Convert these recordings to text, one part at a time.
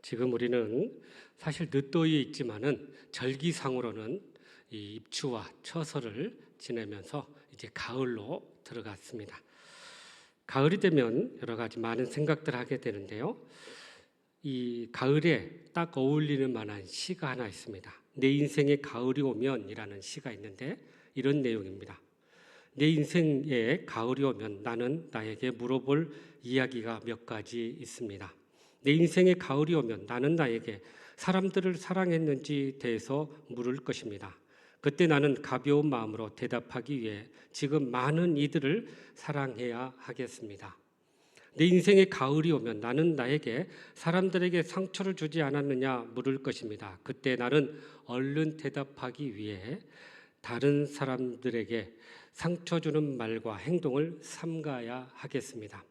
지금 우리는 사실 늦더위에 있지만은 절기상으로는 이 입추와 처서를 지내면서 이제 가을로 들어갔습니다. 가을이 되면 여러 가지 많은 생각들을 하게 되는데요. 이 가을에 딱 어울리는 만한 시가 하나 있습니다. 내 인생에 가을이 오면이라는 시가 있는데 이런 내용입니다. 내 인생에 가을이 오면 나는 나에게 물어볼 이야기가 몇 가지 있습니다. 내 인생에 가을이 오면 나는 나에게 사람들을 사랑했는지 대해서 물을 것입니다. 그때 나는 가벼운 마음으로 대답하기 위해 지금 많은 이들을 사랑해야 하겠습니다. 내 인생에 가을이 오면 나는 나에게 사람들에게 상처를 주지 않았느냐 물을 것입니다. 그때 나는 얼른 대답하기 위해 다른 사람들에게 상처 주는 말과 행동을 삼가야 하겠습니다.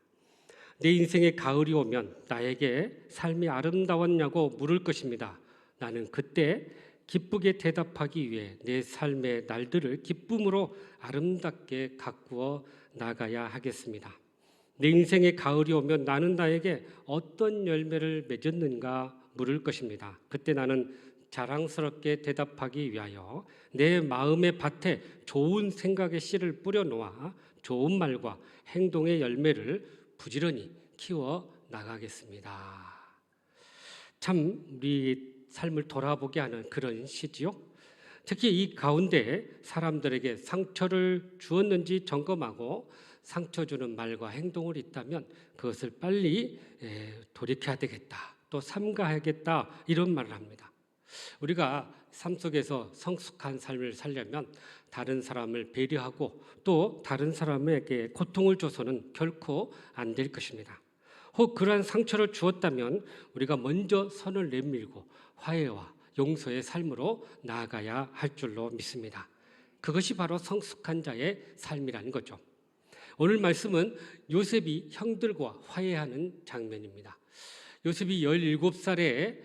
내 인생에 가을이 오면 나에게 삶이 아름다웠냐고 물을 것입니다. 나는 그때 기쁘게 대답하기 위해 내 삶의 날들을 기쁨으로 아름답게 가꾸어 나가야 하겠습니다. 내 인생에 가을이 오면 나는 나에게 어떤 열매를 맺었는가 물을 것입니다. 그때 나는 자랑스럽게 대답하기 위하여 내 마음의 밭에 좋은 생각의 씨를 뿌려놓아 좋은 말과 행동의 열매를 부지런히 키워 나가겠습니다. 참 우리 삶을 돌아보게 하는 그런 시지요. 특히 이 가운데 사람들에게 상처를 주었는지 점검하고 상처 주는 말과 행동을 있다면 그것을 빨리 돌이켜야 되겠다, 또 삼가해야겠다, 이런 말을 합니다. 우리가 삶 속에서 성숙한 삶을 살려면 다른 사람을 배려하고 또 다른 사람에게 고통을 줘서는 결코 안 될 것입니다. 혹 그러한 상처를 주었다면 우리가 먼저 선을 내밀고 화해와 용서의 삶으로 나아가야 할 줄로 믿습니다. 그것이 바로 성숙한 자의 삶이라는 거죠. 오늘 말씀은 요셉이 형들과 화해하는 장면입니다. 요셉이 17살에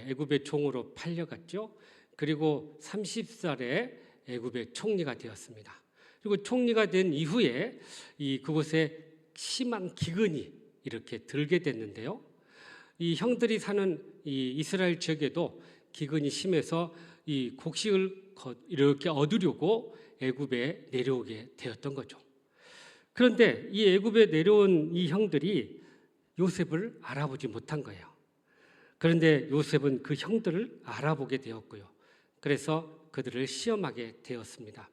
애굽의 종으로 팔려갔죠. 그리고 30살에 애굽의 총리가 되었습니다. 그리고 총리가 된 이후에 그곳에 심한 기근이 이렇게 들게 됐는데요. 이 형들이 사는 이 이스라엘 지역에도 기근이 심해서 이 곡식을 이렇게 얻으려고 애굽에 내려오게 되었던 거죠. 그런데 이 애굽에 내려온 이 형들이 요셉을 알아보지 못한 거예요. 그런데 요셉은 그 형들을 알아보게 되었고요. 그래서 그들을 시험하게 되었습니다.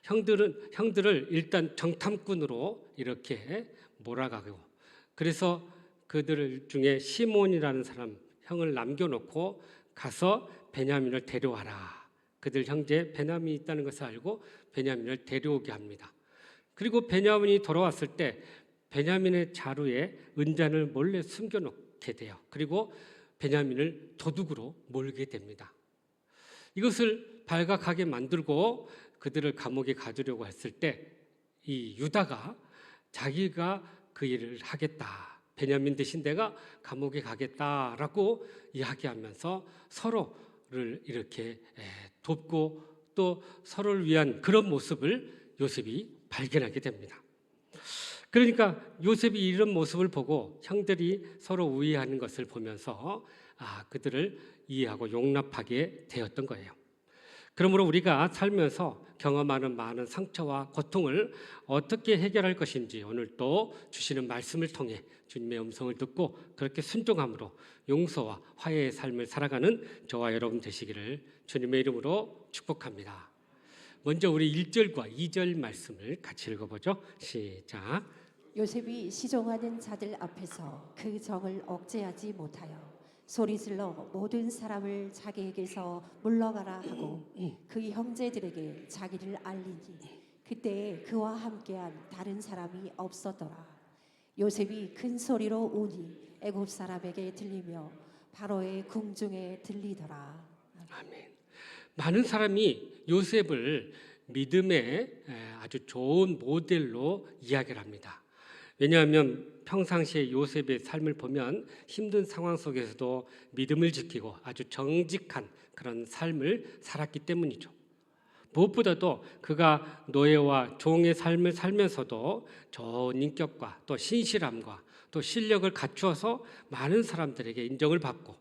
형들을 일단 정탐꾼으로 이렇게 몰아가고, 그래서 그들 중에 시몬이라는 사람 형을 남겨놓고 가서 베냐민을 데려와라. 그들 형제 베냐민이 있다는 것을 알고 베냐민을 데려오게 합니다. 그리고 베냐민이 돌아왔을 때 베냐민의 자루에 은잔을 몰래 숨겨놓게 돼요. 그리고 베냐민을 도둑으로 몰게 됩니다. 이것을 발각하게 만들고 그들을 감옥에 가두려고 했을 때 이 유다가 자기가 그 일을 하겠다, 베냐민 대신 내가 감옥에 가겠다라고 이야기하면서 서로를 이렇게 돕고 또 서로를 위한 그런 모습을 요셉이 발견하게 됩니다. 그러니까 요셉이 이런 모습을 보고 형들이 서로 우애하는 것을 보면서 그들을 이해하고 용납하게 되었던 거예요. 그러므로 우리가 살면서 경험하는 많은 상처와 고통을 어떻게 해결할 것인지 오늘 또 주시는 말씀을 통해 주님의 음성을 듣고 그렇게 순종함으로 용서와 화해의 삶을 살아가는 저와 여러분 되시기를 주님의 이름으로 축복합니다. 먼저 우리 1절과 2절 말씀을 같이 읽어보죠. 시작. 요셉이 시종하는 자들 앞에서 그 정을 억제하지 못하여 소리질러 모든 사람을 자기에게서 물러가라 하고 그 형제들에게 자기를 알리니 그때 그와 함께한 다른 사람이 없었더라. 요셉이 큰 소리로 우니 애굽 사람에게 들리며 바로의 궁중에 들리더라. 아멘. 많은 사람이 요셉을 믿음의 아주 좋은 모델로 이야기를 합니다. 왜냐하면 평상시에 요셉의 삶을 보면 힘든 상황 속에서도 믿음을 지키고 아주 정직한 그런 삶을 살았기 때문이죠. 무엇보다도 그가 노예와 종의 삶을 살면서도 좋은 인격과 또 신실함과 또 실력을 갖추어서 많은 사람들에게 인정을 받고,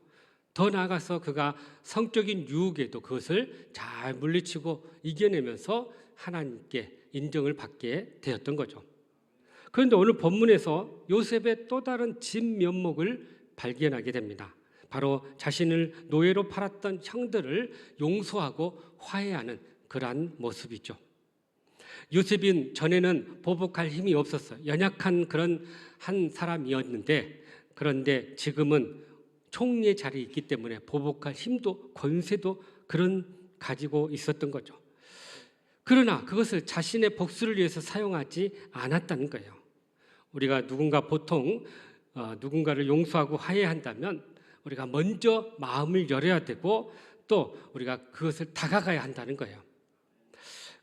더 나아가서 그가 성적인 유혹에도 그것을 잘 물리치고 이겨내면서 하나님께 인정을 받게 되었던 거죠. 그런데 오늘 본문에서 요셉의 또 다른 진면목을 발견하게 됩니다. 바로 자신을 노예로 팔았던 형들을 용서하고 화해하는 그러한 모습이죠. 요셉은 전에는 보복할 힘이 없었어요. 연약한 그런 한 사람이었는데, 그런데 지금은 총리의 자리에 있기 때문에 보복할 힘도 권세도 그런 가지고 있었던 거죠. 그러나 그것을 자신의 복수를 위해서 사용하지 않았다는 거예요. 우리가 보통 누군가를 용서하고 화해한다면 우리가 먼저 마음을 열어야 되고, 또 우리가 그것을 다가가야 한다는 거예요.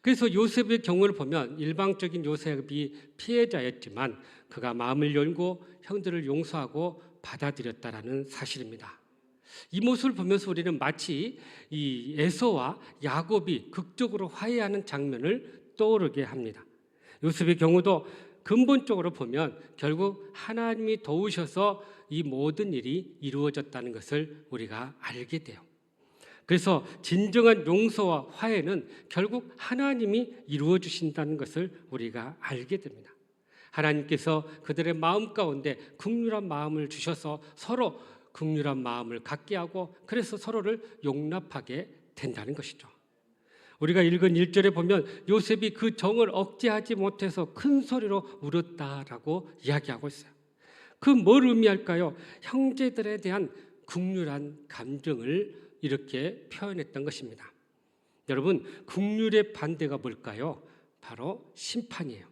그래서 요셉의 경우를 보면 일방적인 요셉이 피해자였지만 그가 마음을 열고 형들을 용서하고 받아들였다라는 사실입니다. 이 모습을 보면서 우리는 마치 이 에서와 야곱이 극적으로 화해하는 장면을 떠오르게 합니다. 요셉의 경우도 근본적으로 보면 결국 하나님이 도우셔서 이 모든 일이 이루어졌다는 것을 우리가 알게 돼요. 그래서 진정한 용서와 화해는 결국 하나님이 이루어 주신다는 것을 우리가 알게 됩니다. 하나님께서 그들의 마음 가운데 긍휼한 마음을 주셔서 서로 긍휼한 마음을 갖게 하고, 그래서 서로를 용납하게 된다는 것이죠. 우리가 읽은 1절에 보면 요셉이 그 정을 억제하지 못해서 큰 소리로 울었다라고 이야기하고 있어요. 그 뭘 의미할까요? 형제들에 대한 긍휼한 감정을 이렇게 표현했던 것입니다. 여러분, 긍휼의 반대가 뭘까요? 바로 심판이에요.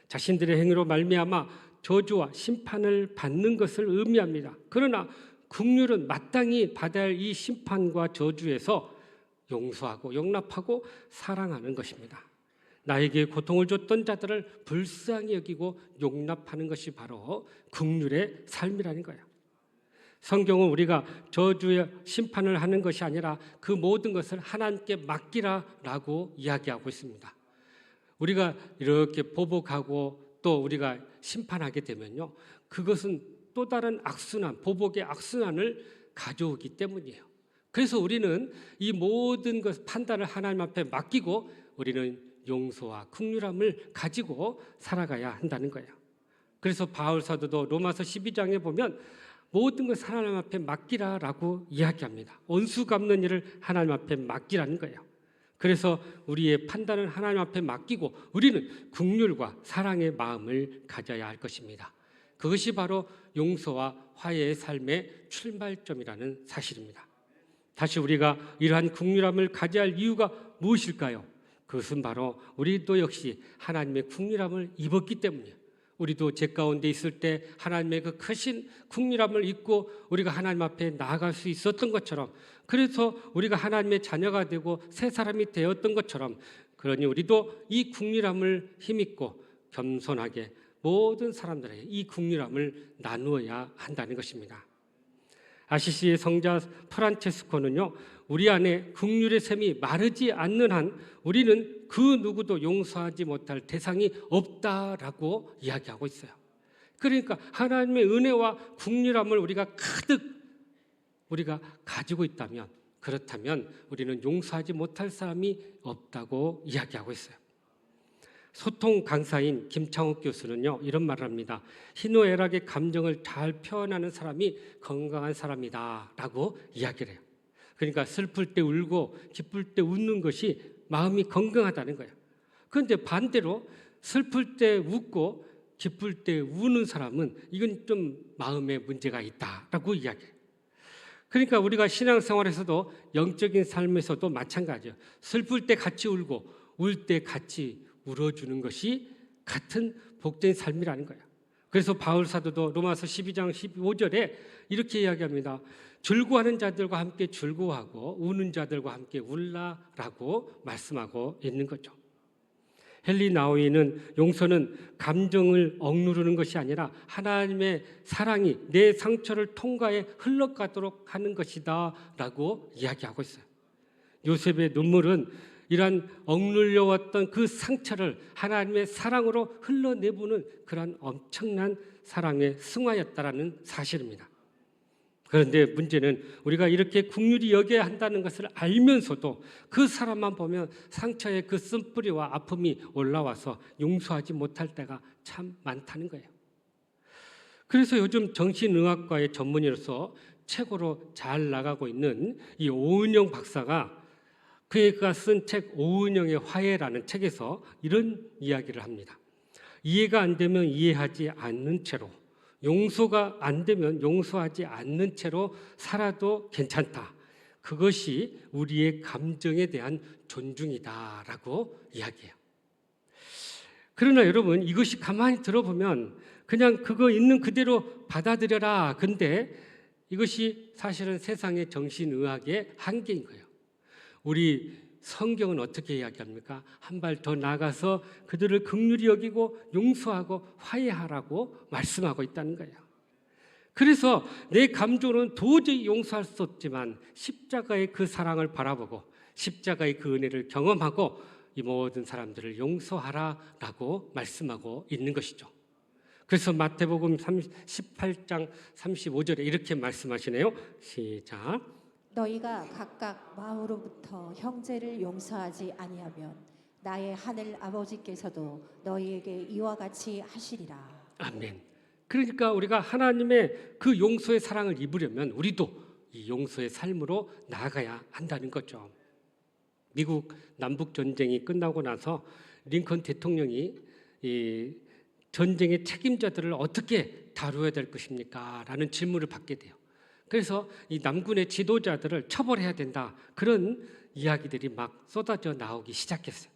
자신들의 행위로 말미암아 저주와 심판을 받는 것을 의미합니다. 그러나 긍휼은 마땅히 받아야 할 이 심판과 저주에서 용서하고 용납하고 사랑하는 것입니다. 나에게 고통을 줬던 자들을 불쌍히 여기고 용납하는 것이 바로 긍휼의 삶이라는 거예요. 성경은 우리가 저주의 심판을 하는 것이 아니라 그 모든 것을 하나님께 맡기라라고 이야기하고 있습니다. 우리가 이렇게 보복하고 또 우리가 심판하게 되면요, 그것은 또 다른 악순환, 보복의 악순환을 가져오기 때문이에요. 그래서 우리는 이 모든 것 판단을 하나님 앞에 맡기고 우리는 용서와 긍휼함을 가지고 살아가야 한다는 거예요. 그래서 바울 사도도 로마서 12장에 보면 모든 것을 하나님 앞에 맡기라라고 이야기합니다. 원수 갚는 일을 하나님 앞에 맡기라는 거예요. 그래서 우리의 판단을 하나님 앞에 맡기고 우리는 긍휼과 사랑의 마음을 가져야 할 것입니다. 그것이 바로 용서와 화해의 삶의 출발점이라는 사실입니다. 다시 우리가 이러한 긍휼함을 가져야 할 이유가 무엇일까요? 그것은 바로 우리도 역시 하나님의 긍휼함을 입었기 때문이에요. 우리도 제 가운데 있을 때 하나님의 그 크신 긍휼함을 입고 우리가 하나님 앞에 나아갈 수 있었던 것처럼, 그래서 우리가 하나님의 자녀가 되고 새 사람이 되었던 것처럼, 그러니 우리도 이 긍휼함을 힘입고 겸손하게 모든 사람들에게 이 긍휼함을 나누어야 한다는 것입니다. 아시시의 성자 프란체스코는요, 우리 안에 긍휼의 샘이 마르지 않는 한 우리는 그 누구도 용서하지 못할 대상이 없다라고 이야기하고 있어요. 그러니까 하나님의 은혜와 긍휼함을 우리가 가득 우리가 가지고 있다면, 그렇다면 우리는 용서하지 못할 사람이 없다고 이야기하고 있어요. 소통 강사인 김창욱 교수는요, 이런 말을 합니다. 희노애락의 감정을 잘 표현하는 사람이 건강한 사람이다라고 이야기를 해요. 그러니까 슬플 때 울고 기쁠 때 웃는 것이 마음이 건강하다는 거예요. 그런데 반대로 슬플 때 웃고 기쁠 때 우는 사람은 이건 좀 마음에 문제가 있다라고 이야기해요. 그러니까 우리가 신앙생활에서도 영적인 삶에서도 마찬가지예요. 슬플 때 같이 울고 울 때 같이 울어주는 것이 같은 복된 삶이라는 거예요. 그래서 바울 사도도 로마서 12장 15절에 이렇게 이야기합니다. 즐거워하는 자들과 함께 즐거워하고 우는 자들과 함께 울라라고 말씀하고 있는 거죠. 헨리 나우이는 용서는 감정을 억누르는 것이 아니라 하나님의 사랑이 내 상처를 통과해 흘러가도록 하는 것이다 라고 이야기하고 있어요. 요셉의 눈물은 이러한 억눌려왔던 그 상처를 하나님의 사랑으로 흘러내보는 그런 엄청난 사랑의 승화였다라는 사실입니다. 그런데 문제는 우리가 이렇게 긍휼히 여겨야 한다는 것을 알면서도 그 사람만 보면 상처의 그 쓴뿌리와 아픔이 올라와서 용서하지 못할 때가 참 많다는 거예요. 그래서 요즘 정신의학과의 전문의로서 최고로 잘 나가고 있는 이 오은영 박사가 그가 쓴 책 오은영의 화해라는 책에서 이런 이야기를 합니다. 이해가 안 되면 이해하지 않는 채로, 용서가 안 되면 용서하지 않는 채로 살아도 괜찮다. 그것이 우리의 감정에 대한 존중이다라고 이야기해요. 그러나 여러분, 이것이 가만히 들어보면 그냥 그거 있는 그대로 받아들여라. 근데 이것이 사실은 세상의 정신의학의 한계인 거예요. 우리 성경은 어떻게 이야기합니까? 한 발 더 나가서 그들을 긍휼히 여기고 용서하고 화해하라고 말씀하고 있다는 거예요. 그래서 내 감정은 도저히 용서할 수 없지만 십자가의 그 사랑을 바라보고 십자가의 그 은혜를 경험하고 이 모든 사람들을 용서하라라고 말씀하고 있는 것이죠. 그래서 마태복음 18장 35절에 이렇게 말씀하시네요. 시작. 너희가 각각 마음으로부터 형제를 용서하지 아니하면 나의 하늘 아버지께서도 너희에게 이와 같이 하시리라. 아멘. 그러니까 우리가 하나님의 그 용서의 사랑을 입으려면 우리도 이 용서의 삶으로 나아가야 한다는 거죠. 미국 남북 전쟁이 끝나고 나서 링컨 대통령이 이 전쟁의 책임자들을 어떻게 다루어야 될 것입니까? 라는 질문을 받게 돼요. 그래서 이 남군의 지도자들을 처벌해야 된다. 그런 이야기들이 막 쏟아져 나오기 시작했어요.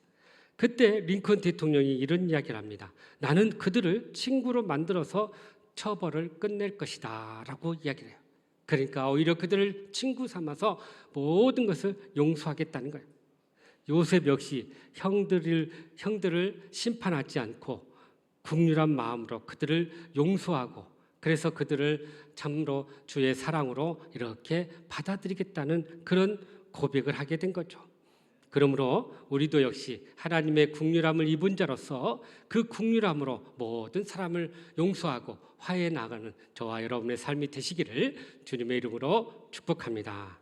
그때 링컨 대통령이 이런 이야기를 합니다. 나는 그들을 친구로 만들어서 처벌을 끝낼 것이다 라고 이야기를 해요. 그러니까 오히려 그들을 친구 삼아서 모든 것을 용서하겠다는 거예요. 요셉 역시 형들을 심판하지 않고 긍휼한 마음으로 그들을 용서하고 그래서 그들을 참으로 주의 사랑으로 이렇게 받아들이겠다는 그런 고백을 하게 된 거죠. 그러므로 우리도 역시 하나님의 긍휼함을 입은 자로서 그 긍휼함으로 모든 사람을 용서하고 화해해 나가는 저와 여러분의 삶이 되시기를 주님의 이름으로 축복합니다.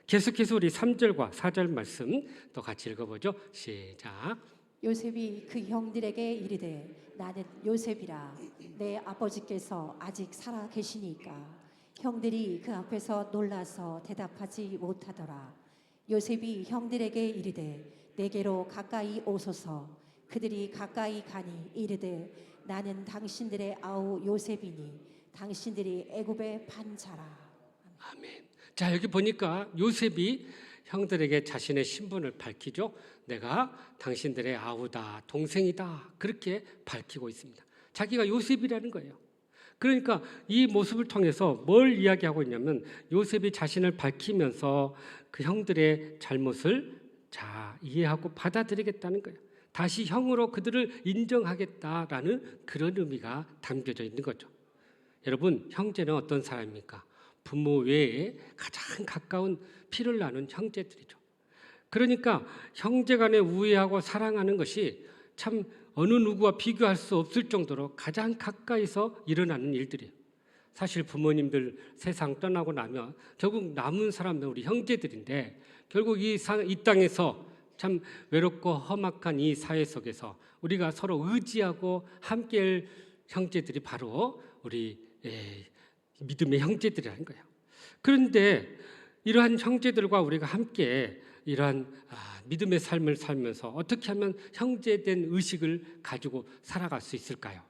계속해서 우리 3절과 4절 말씀 또 같이 읽어보죠. 시작. 요셉이 그 형들에게 이르되 나는 요셉이라 내 아버지께서 아직 살아 계시니까 형들이 그 앞에서 놀라서 대답하지 못하더라. 요셉이 형들에게 이르되 내게로 가까이 오소서. 그들이 가까이 가니 이르되 나는 당신들의 아우 요셉이니 당신들이 애굽의 반자라. 아멘. 자, 여기 보니까 요셉이 형들에게 자신의 신분을 밝히죠. 내가 당신들의 아우다, 동생이다. 그렇게 밝히고 있습니다. 자기가 요셉이라는 거예요. 그러니까 이 모습을 통해서 뭘 이야기하고 있냐면 요셉이 자신을 밝히면서 그 형들의 잘못을 이해하고 받아들이겠다는 거예요. 다시 형으로 그들을 인정하겠다라는 그런 의미가 담겨져 있는 거죠. 여러분, 형제는 어떤 사람입니까? 부모 외에 가장 가까운 피를 나눈 형제들이죠. 그러니까 형제 간에 우애하고 사랑하는 것이 참 어느 누구와 비교할 수 없을 정도로 가장 가까이서 일어나는 일들이에요. 사실 부모님들 세상 떠나고 나면 결국 남은 사람은 우리 형제들인데 결국 이 땅에서 참 외롭고 험악한 이 사회 속에서 우리가 서로 의지하고 함께할 형제들이 바로 우리 믿음의 형제들이라는 거예요. 그런데 이러한 형제들과 우리가 함께 이러한 믿음의 삶을 살면서 어떻게 하면 형제된 의식을 가지고 살아갈 수 있을까요?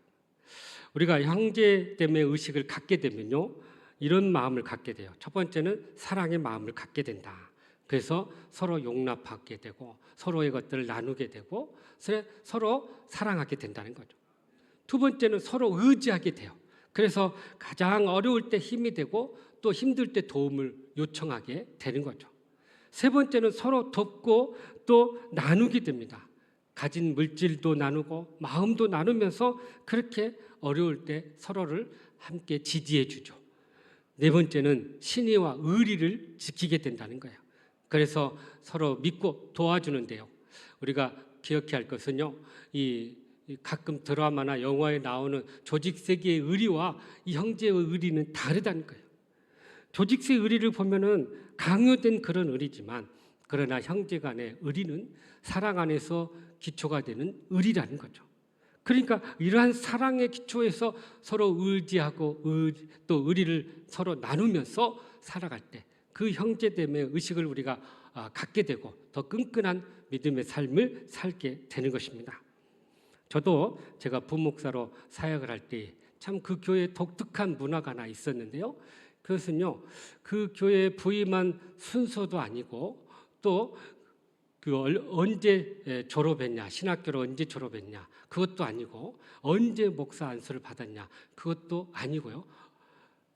우리가 형제됨의 의식을 갖게 되면요, 이런 마음을 갖게 돼요. 첫 번째는 사랑의 마음을 갖게 된다. 그래서 서로 용납하게 되고 서로의 것들을 나누게 되고 서로 사랑하게 된다는 거죠. 두 번째는 서로 의지하게 돼요. 그래서 가장 어려울 때 힘이 되고 또 힘들 때 도움을 요청하게 되는 거죠. 세 번째는 서로 돕고 또 나누게 됩니다. 가진 물질도 나누고 마음도 나누면서 그렇게 어려울 때 서로를 함께 지지해 주죠. 네 번째는 신의와 의리를 지키게 된다는 거예요. 그래서 서로 믿고 도와주는데요. 우리가 기억해야 할 것은요, 이 가끔 드라마나 영화에 나오는 조직세계의 의리와 이 형제의 의리는 다르다는 거예요. 조직세의 의리를 보면은 강요된 그런 의리지만, 그러나 형제간의 의리는 사랑 안에서 기초가 되는 의리라는 거죠. 그러니까 이러한 사랑의 기초에서 서로 의지하고 또 의리를 서로 나누면서 살아갈 때 그 형제됨의 의식을 우리가 갖게 되고 더 끈끈한 믿음의 삶을 살게 되는 것입니다. 저도 제가 부목사로 사역을 할 때 참 그 교회에 독특한 문화가 하나 있었는데요. 그것은요, 그 교회에 부임한 순서도 아니고 또 그 언제 졸업했냐, 신학교를 언제 졸업했냐, 그것도 아니고 언제 목사 안수를 받았냐, 그것도 아니고요.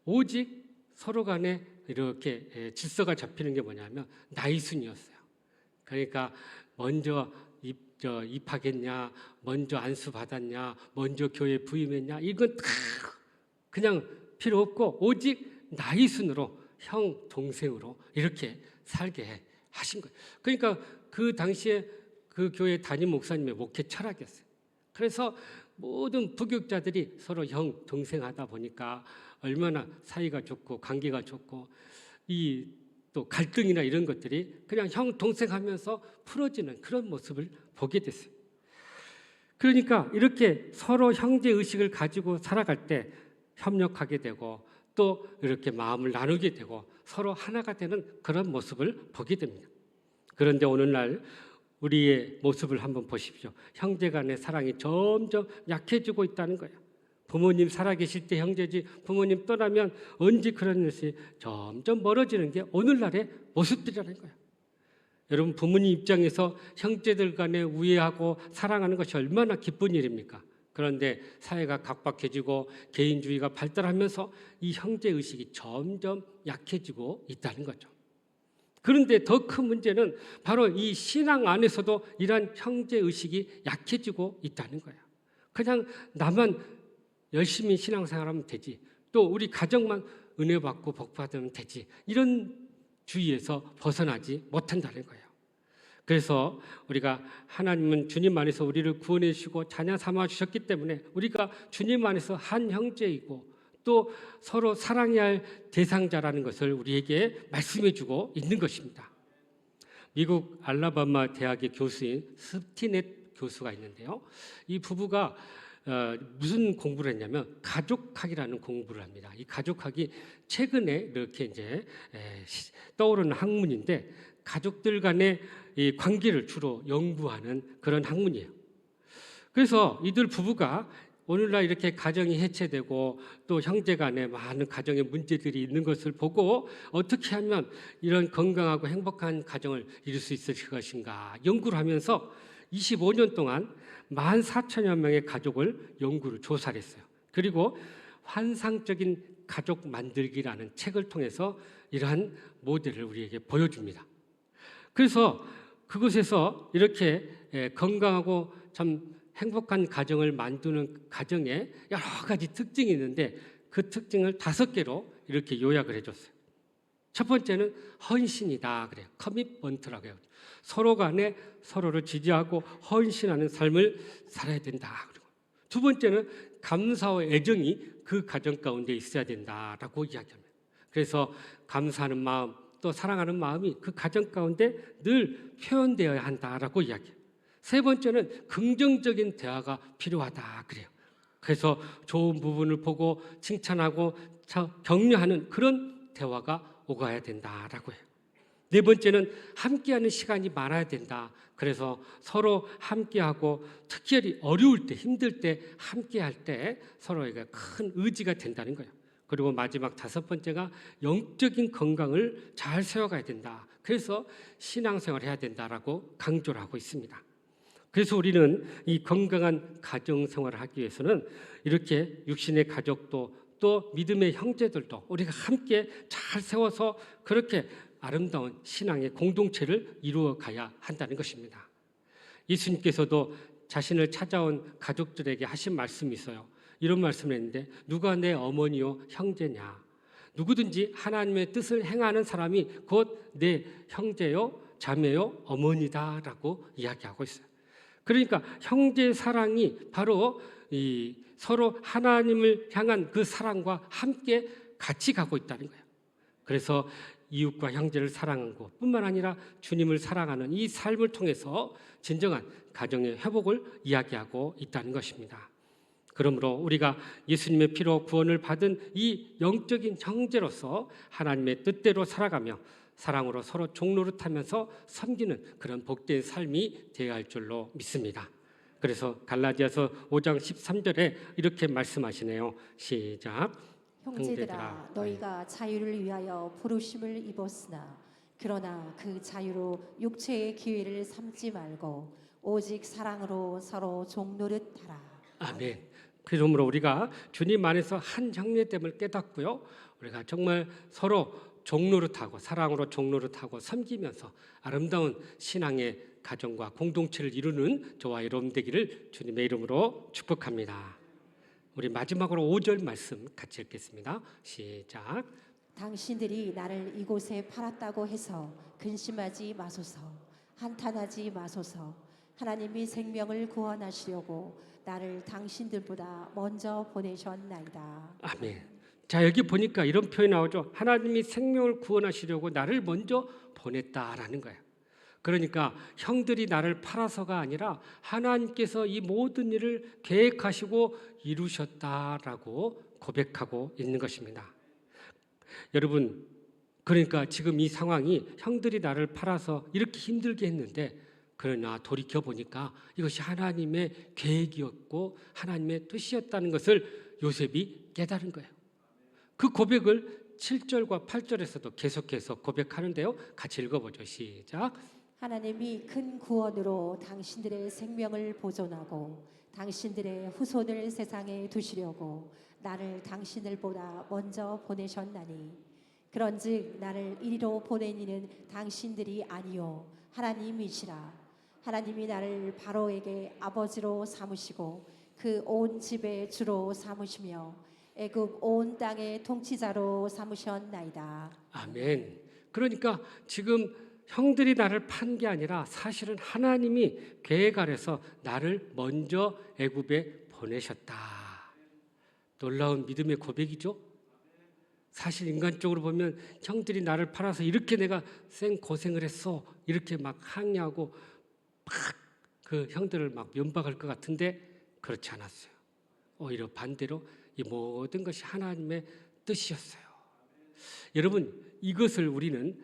오직 서로 간에 이렇게 질서가 잡히는 게 뭐냐면 나이 순이었어요. 그러니까 먼저 입학했냐, 먼저 안수 받았냐, 먼저 교회 부임했냐, 이건 다 그냥 필요 없고 오직 나이 순으로 형 동생으로 이렇게 살게 하신 거예요. 그러니까 그 당시에 그 교회 담임 목사님의 목회 철학이었어요. 그래서 모든 부교육자들이 서로 형 동생 하다 보니까 얼마나 사이가 좋고 관계가 좋고 이 또 갈등이나 이런 것들이 그냥 형 동생 하면서 풀어지는 그런 모습을 보게 됐어요. 그러니까 이렇게 서로 형제 의식을 가지고 살아갈 때 협력하게 되고 또 이렇게 마음을 나누게 되고 서로 하나가 되는 그런 모습을 보게 됩니다. 그런데 오늘날 우리의 모습을 한번 보십시오. 형제 간의 사랑이 점점 약해지고 있다는 거예요. 부모님 살아계실 때 형제지 부모님 떠나면 언제 그런 것이 점점 멀어지는 게 오늘날의 모습들이라는 거예요. 여러분, 부모님 입장에서 형제들 간에 우애하고 사랑하는 것이 얼마나 기쁜 일입니까? 그런데 사회가 각박해지고 개인주의가 발달하면서 이 형제의식이 점점 약해지고 있다는 거죠. 그런데 더 큰 문제는 바로 이 신앙 안에서도 이러한 형제의식이 약해지고 있다는 거예요. 그냥 나만 열심히 신앙생활하면 되지, 또 우리 가정만 은혜 받고 복 받으면 되지, 이런 주의에서 벗어나지 못한다는 거예요. 그래서 우리가 하나님은 주님 안에서 우리를 구원해 주시고 자녀 삼아 주셨기 때문에 우리가 주님 안에서 한 형제이고 또 서로 사랑해야 할 대상자라는 것을 우리에게 말씀해 주고 있는 것입니다. 미국 알라바마 대학의 교수인 스티넷 교수가 있는데요. 이 부부가 무슨 공부를 했냐면 가족학이라는 공부를 합니다. 이 가족학이 최근에 이렇게 이제 떠오르는 학문인데 가족들 간의 이 관계를 주로 연구하는 그런 학문이에요. 그래서 이들 부부가 오늘날 이렇게 가정이 해체되고 또 형제 간에 많은 가정의 문제들이 있는 것을 보고 어떻게 하면 이런 건강하고 행복한 가정을 이룰 수 있을 것인가 연구를 하면서 25년 동안 14,000여 명의 가족을 연구를 조사를 했어요. 그리고 환상적인 가족 만들기라는 책을 통해서 이러한 모델을 우리에게 보여줍니다. 그래서 그곳에서 이렇게 건강하고 참 행복한 가정을 만드는 가정에 여러 가지 특징이 있는데 그 특징을 5개로 이렇게 요약을 해줬어요. 첫 번째는 헌신이다 그래요. 커밋먼트라고 해요. 서로 간에 서로를 지지하고 헌신하는 삶을 살아야 된다. 그리고 두 번째는 감사와 애정이 그 가정 가운데 있어야 된다라고 이야기합니다. 그래서 감사하는 마음 또 사랑하는 마음이 그 가정 가운데 늘 표현되어야 한다라고 이야기해요. 세 번째는 긍정적인 대화가 필요하다 그래요. 그래서 좋은 부분을 보고 칭찬하고 격려하는 그런 대화가 오가야 된다라고 해요. 네 번째는 함께하는 시간이 많아야 된다. 그래서 서로 함께하고 특별히 어려울 때 힘들 때 함께할 때 서로에게 큰 의지가 된다는 거예요. 그리고 마지막 5번째가 영적인 건강을 잘 세워가야 된다. 그래서 신앙생활을 해야 된다라고 강조를 하고 있습니다. 그래서 우리는 이 건강한 가정생활을 하기 위해서는 이렇게 육신의 가족도 또 믿음의 형제들도 우리가 함께 잘 세워서 그렇게 아름다운 신앙의 공동체를 이루어 가야 한다는 것입니다. 예수님께서도 자신을 찾아온 가족들에게 하신 말씀이 있어요. 이런 말씀을 했는데 누가 내 어머니요 형제냐, 누구든지 하나님의 뜻을 행하는 사람이 곧 내 형제요, 자매요, 어머니다라고 이야기하고 있어요. 그러니까 형제 사랑이 바로 이 서로 하나님을 향한 그 사랑과 함께 같이 가고 있다는 거예요. 그래서 이웃과 형제를 사랑하는 것뿐만 아니라 주님을 사랑하는 이 삶을 통해서 진정한 가정의 회복을 이야기하고 있다는 것입니다. 그러므로 우리가 예수님의 피로 구원을 받은 이 영적인 형제로서 하나님의 뜻대로 살아가며 사랑으로 서로 종노릇하면서 섬기는 그런 복된 삶이 되어야 할 줄로 믿습니다. 그래서 갈라디아서 5장 13절에 이렇게 말씀하시네요. 시작. 형제들아 너희가 자유를 위하여 부르심을 입었으나 그러나 그 자유로 육체의 기회를 삼지 말고 오직 사랑으로 서로 종노릇하라. 아멘. 그러므로 우리가 주님 안에서 한 형제됨을 깨닫고요. 우리가 정말 서로 종노릇하고 사랑으로 종노릇하고 섬기면서 아름다운 신앙의 가정과 공동체를 이루는 저와 여러분 되기를 주님의 이름으로 축복합니다. 우리 마지막으로 5절 말씀 같이 읽겠습니다. 시작. 당신들이 나를 이곳에 팔았다고 해서 근심하지 마소서. 한탄하지 마소서. 하나님이 생명을 구원하시려고 나를 당신들보다 먼저 보내셨나이다. 아멘. 자, 여기 보니까 이런 표현이 나오죠. 하나님이 생명을 구원하시려고 나를 먼저 보냈다라는 거예요. 그러니까 형들이 나를 팔아서가 아니라 하나님께서 이 모든 일을 계획하시고 이루셨다라고 고백하고 있는 것입니다. 여러분, 그러니까 지금 이 상황이 형들이 나를 팔아서 이렇게 힘들게 했는데 그러나 돌이켜 보니까 이것이 하나님의 계획이었고 하나님의 뜻이었다는 것을 요셉이 깨달은 거예요. 그 고백을 7절과 8절에서도 계속해서 고백하는데요. 같이 읽어보죠. 시작. 하나님이 큰 구원으로 당신들의 생명을 보존하고 당신들의 후손을 세상에 두시려고 나를 당신들보다 먼저 보내셨나니 그런즉 나를 이리로 보낸 이는 당신들이 아니요 하나님이시라. 하나님이 나를 바로에게 아버지로 삼으시고 그 온 집의 주로 삼으시며 애굽 온 땅의 통치자로 삼으셨나이다. 아멘. 그러니까 지금 형들이 나를 판 게 아니라 사실은 하나님이 계획 아래서 나를 먼저 애굽에 보내셨다. 놀라운 믿음의 고백이죠. 사실 인간적으로 보면 형들이 나를 팔아서 이렇게 내가 고생을 했어 이렇게 막 항의하고 막 그 형들을 막 면박할 것 같은데 그렇지 않았어요. 오히려 반대로 이 모든 것이 하나님의 뜻이었어요. 여러분, 이것을 우리는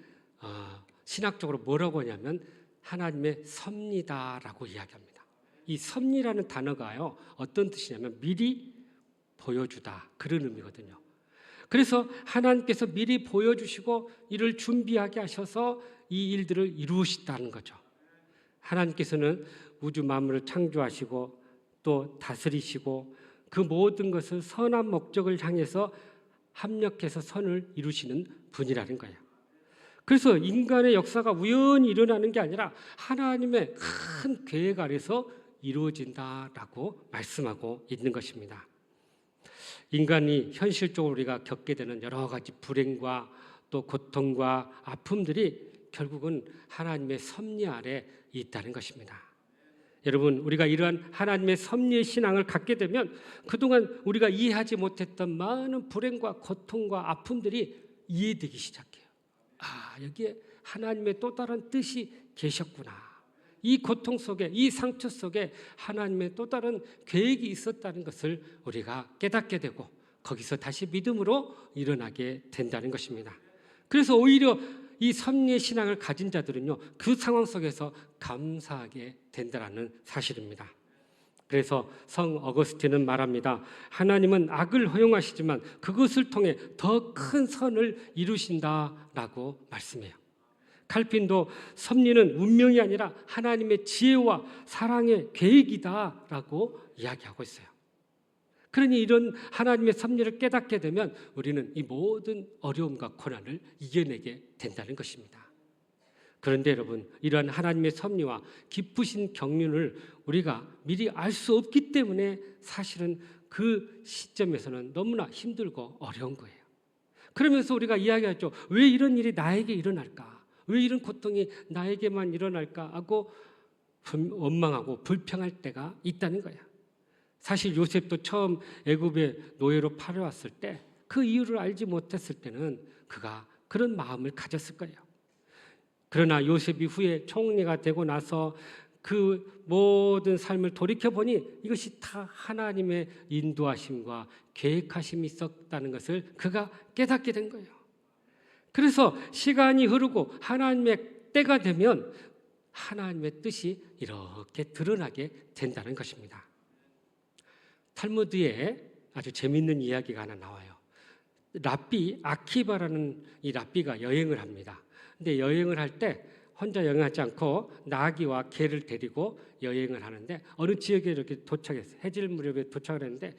신학적으로 뭐라고 하냐면 하나님의 섭리다라고 이야기합니다. 이 섭리라는 단어가요 어떤 뜻이냐면 미리 보여주다 그런 의미거든요. 그래서 하나님께서 미리 보여주시고 이를 준비하게 하셔서 이 일들을 이루시다는 거죠. 하나님께서는 우주 만물을 창조하시고 또 다스리시고 그 모든 것을 선한 목적을 향해서 합력해서 선을 이루시는 분이라는 거예요. 그래서 인간의 역사가 우연히 일어나는 게 아니라 하나님의 큰 계획 아래서 이루어진다라고 말씀하고 있는 것입니다. 인간이 현실적으로 우리가 겪게 되는 여러 가지 불행과 또 고통과 아픔들이 결국은 하나님의 섭리 아래 있다는 것입니다. 여러분, 우리가 이러한 하나님의 섭리의 신앙을 갖게 되면 그동안 우리가 이해하지 못했던 많은 불행과 고통과 아픔들이 이해되기 시작해요. 여기에 하나님의 또 다른 뜻이 계셨구나. 이 고통 속에, 이 상처 속에 하나님의 또 다른 계획이 있었다는 것을 우리가 깨닫게 되고 거기서 다시 믿음으로 일어나게 된다는 것입니다. 그래서 오히려 이 섭리의 신앙을 가진 자들은요, 그 상황 속에서 감사하게 된다는 사실입니다. 그래서 성 어거스틴은 말합니다. 하나님은 악을 허용하시지만 그것을 통해 더 큰 선을 이루신다라고 말씀해요. 칼빈도 섭리는 운명이 아니라 하나님의 지혜와 사랑의 계획이다라고 이야기하고 있어요. 그러니 이런 하나님의 섭리를 깨닫게 되면 우리는 이 모든 어려움과 고난을 이겨내게 된다는 것입니다. 그런데 여러분, 이러한 하나님의 섭리와 깊으신 경륜을 우리가 미리 알 수 없기 때문에 사실은 그 시점에서는 너무나 힘들고 어려운 거예요. 그러면서 우리가 이야기하죠. 왜 이런 일이 나에게 일어날까? 왜 이런 고통이 나에게만 일어날까? 하고 원망하고 불평할 때가 있다는 거야. 사실 요셉도 처음 애굽의 노예로 팔아왔을 때 그 이유를 알지 못했을 때는 그가 그런 마음을 가졌을 거예요. 그러나 요셉이 후에 총리가 되고 나서 그 모든 삶을 돌이켜보니 이것이 다 하나님의 인도하심과 계획하심이 있었다는 것을 그가 깨닫게 된 거예요. 그래서 시간이 흐르고 하나님의 때가 되면 하나님의 뜻이 이렇게 드러나게 된다는 것입니다. 탈무드에 아주 재미있는 이야기가 하나 나와요. 랍비 아키바라는 이 랍비가 여행을 합니다. 근데 여행을 할 때 혼자 여행하지 않고 나귀와 개를 데리고 여행을 하는데 어느 지역에 이렇게 도착했어요. 해질 무렵에 도착을 했는데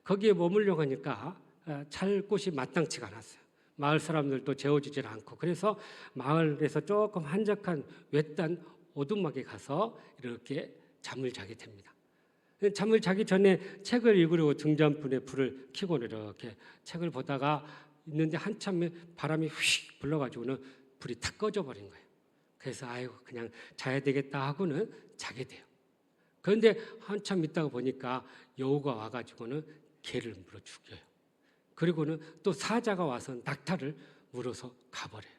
거기에 머물려고 하니까 잘 곳이 마땅치가 않았어요. 마을 사람들도 재워주질 않고 그래서 마을에서 조금 한적한 외딴 오두막에 가서 이렇게 잠을 자게 됩니다. 잠을 자기 전에 책을 읽으려고 등잔불에 불을 켜고 이렇게 책을 보다가 있는데 한참에 바람이 휙 불러가지고는 불이 탁 꺼져 버린 거예요. 그래서 아이고 그냥 자야 되겠다 하고는 자게 돼요. 그런데 한참 있다가 보니까 여우가 와가지고는 개를 물어 죽여요. 그리고는 또 사자가 와서 낙타를 물어서 가버려요.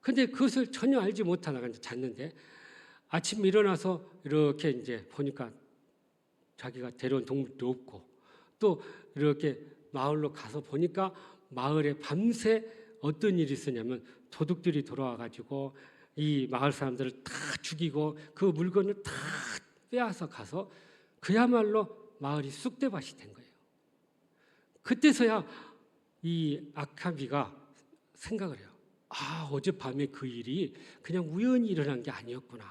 근데 그것을 전혀 알지 못하다가 이제 잤는데 아침 일어나서 이렇게 이제 보니까 자기가 데려온 동물도 없고 또 이렇게 마을로 가서 보니까 마을에 밤새 어떤 일이 있었냐면 도둑들이 돌아와가지고 이 마을 사람들을 다 죽이고 그 물건을 다 빼앗아 가서 그야말로 마을이 쑥대밭이 된 거예요. 그때서야 이 아카비가 생각을 해요. 아, 어젯밤에 그 일이 그냥 우연히 일어난 게 아니었구나.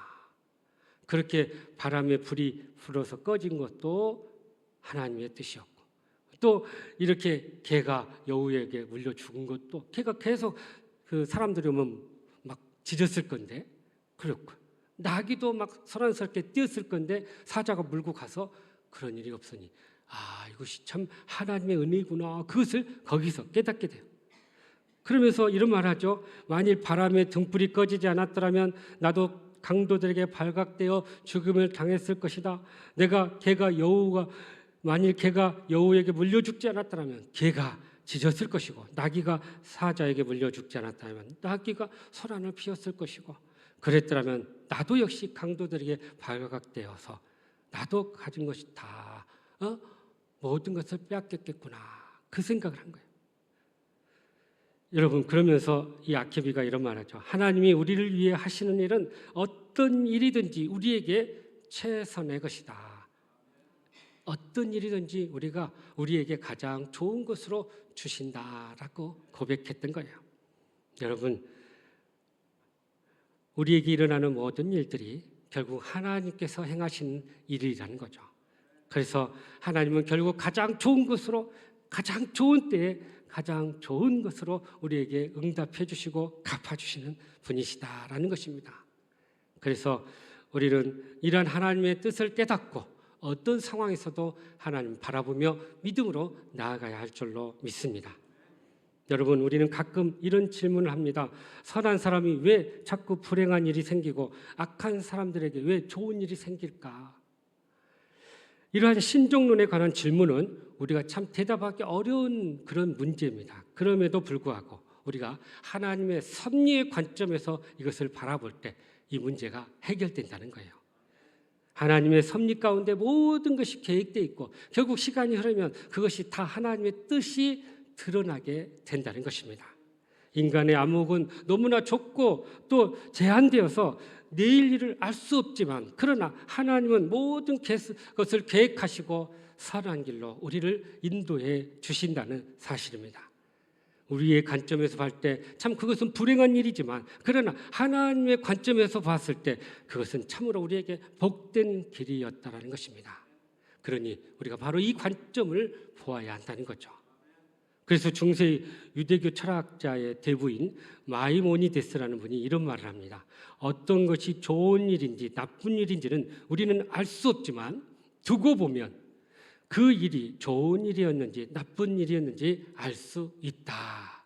그렇게 바람에 불이 불어서 꺼진 것도 하나님의 뜻이었고 또 이렇게 개가 여우에게 물려 죽은 것도 개가 계속 그 사람들이 오면 막 짖었을 건데 그렇고 나귀도 막 소란스럽게 뛰었을 건데 사자가 물고 가서 그런 일이 없으니 아, 이것이 참 하나님의 은혜구나. 그것을 거기서 깨닫게 돼요. 그러면서 이런 말하죠. 만일 바람에 등불이 꺼지지 않았더라면 나도 강도들에게 발각되어 죽음을 당했을 것이다. 만일 개가 여우에게 물려 죽지 않았더라면 개가 짖었을 것이고 나귀가 사자에게 물려 죽지 않았다면 나귀가 소란을 피웠을 것이고 그랬더라면 나도 역시 강도들에게 발각되어서 나도 가진 것이 다 모든 것을 빼앗겼겠구나. 그 생각을 한 거예요. 여러분 그러면서 이 아케비가 이런 말하죠. 하나님이 우리를 위해 하시는 일은 어떤 일이든지 우리에게 최선의 것이다. 어떤 일이든지 우리에게 가장 좋은 것으로 주신다라고 고백했던 거예요. 여러분 우리에게 일어나는 모든 일들이 결국 하나님께서 행하신 일이라는 거죠. 그래서 하나님은 결국 가장 좋은 것으로 가장 좋은 때에 가장 좋은 것으로 우리에게 응답해 주시고 갚아 주시는 분이시다라는 것입니다. 그래서 우리는 이러한 하나님의 뜻을 깨닫고 어떤 상황에서도 하나님 바라보며 믿음으로 나아가야 할 줄로 믿습니다. 여러분 우리는 가끔 이런 질문을 합니다. 선한 사람이 왜 자꾸 불행한 일이 생기고 악한 사람들에게 왜 좋은 일이 생길까? 이러한 신종론에 관한 질문은 우리가 참 대답하기 어려운 그런 문제입니다. 그럼에도 불구하고 우리가 하나님의 섭리의 관점에서 이것을 바라볼 때 이 문제가 해결된다는 거예요. 하나님의 섭리 가운데 모든 것이 계획되어 있고 결국 시간이 흐르면 그것이 다 하나님의 뜻이 드러나게 된다는 것입니다. 인간의 안목은 너무나 좁고 또 제한되어서 내일 일을 알 수 없지만 그러나 하나님은 모든 것을 계획하시고 선한 길로 우리를 인도해 주신다는 사실입니다. 우리의 관점에서 볼 때 참 그것은 불행한 일이지만 그러나 하나님의 관점에서 봤을 때 그것은 참으로 우리에게 복된 길이었다는 것입니다. 그러니 우리가 바로 이 관점을 보아야 한다는 거죠. 그래서 중세 유대교 철학자의 대부인 마이모니데스라는 분이 이런 말을 합니다. 어떤 것이 좋은 일인지 나쁜 일인지는 우리는 알 수 없지만 두고 보면 그 일이 좋은 일이었는지 나쁜 일이었는지 알 수 있다.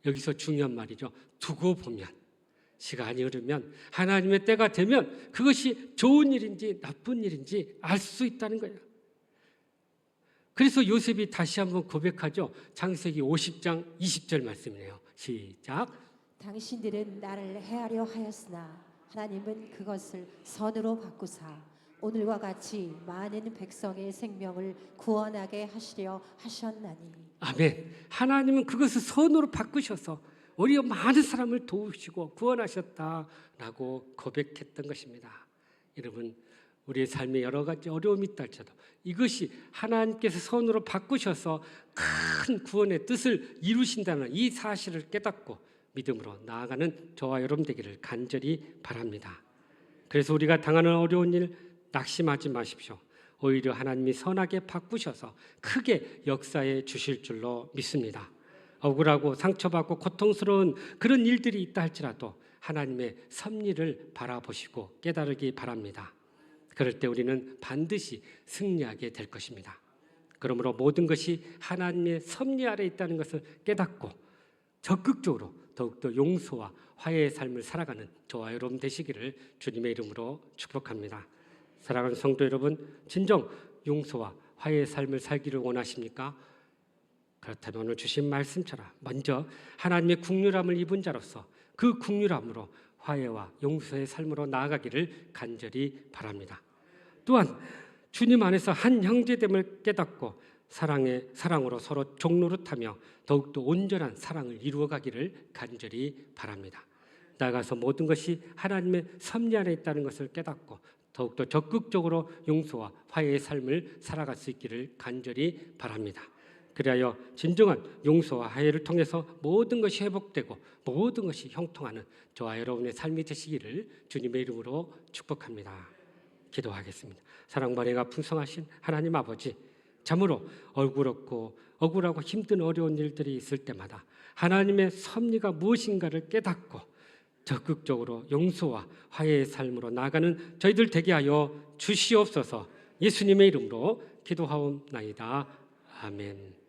여기서 중요한 말이죠. 두고 보면, 시간이 흐르면, 하나님의 때가 되면 그것이 좋은 일인지 나쁜 일인지 알 수 있다는 거예요. 그래서 요셉이 다시 한번 고백하죠. 창세기 50장 20절 말씀이네요. 시작. 당신들은 나를 해하려 하였으나 하나님은 그것을 선으로 바꾸사 오늘과 같이 많은 백성의 생명을 구원하게 하시려 하셨나니. 아멘. 하나님은 그것을 선으로 바꾸셔서 우리 많은 사람을 도우시고 구원하셨다라고 고백했던 것입니다. 여러분, 우리의 삶에 여러 가지 어려움이 있다 할지라도 이것이 하나님께서 선으로 바꾸셔서 큰 구원의 뜻을 이루신다는 이 사실을 깨닫고 믿음으로 나아가는 저와 여러분 되기를 간절히 바랍니다. 그래서 우리가 당하는 어려운 일 낙심하지 마십시오. 오히려 하나님이 선하게 바꾸셔서 크게 역사해 주실 줄로 믿습니다. 억울하고 상처받고 고통스러운 그런 일들이 있다 할지라도 하나님의 섭리를 바라보시고 깨달으기 바랍니다. 그럴 때 우리는 반드시 승리하게 될 것입니다. 그러므로 모든 것이 하나님의 섭리 아래 있다는 것을 깨닫고 적극적으로 더욱더 용서와 화해의 삶을 살아가는 저와 여러분 되시기를 주님의 이름으로 축복합니다. 사랑하는 성도 여러분, 진정 용서와 화해의 삶을 살기를 원하십니까? 그렇다면 오늘 주신 말씀처럼 먼저 하나님의 긍휼함을 입은 자로서 그 긍휼함으로 화해와 용서의 삶으로 나아가기를 간절히 바랍니다. 또한 주님 안에서 한 형제됨을 깨닫고 사랑으로 서로 종노릇하며 더욱더 온전한 사랑을 이루어가기를 간절히 바랍니다. 나아가서 모든 것이 하나님의 섭리 안에 있다는 것을 깨닫고 더욱더 적극적으로 용서와 화해의 삶을 살아갈 수 있기를 간절히 바랍니다. 그리하여 진정한 용서와 화해를 통해서 모든 것이 회복되고 모든 것이 형통하는 저와 여러분의 삶이 되시기를 주님의 이름으로 축복합니다. 기도하겠습니다. 사랑바래가 풍성하신 하나님 아버지, 참으로 억울하고 힘든 어려운 일들이 있을 때마다 하나님의 섭리가 무엇인가를 깨닫고 적극적으로 용서와 화해의 삶으로 나아가는 저희들 되게 하여 주시옵소서. 예수님의 이름으로 기도하옵나이다. 아멘.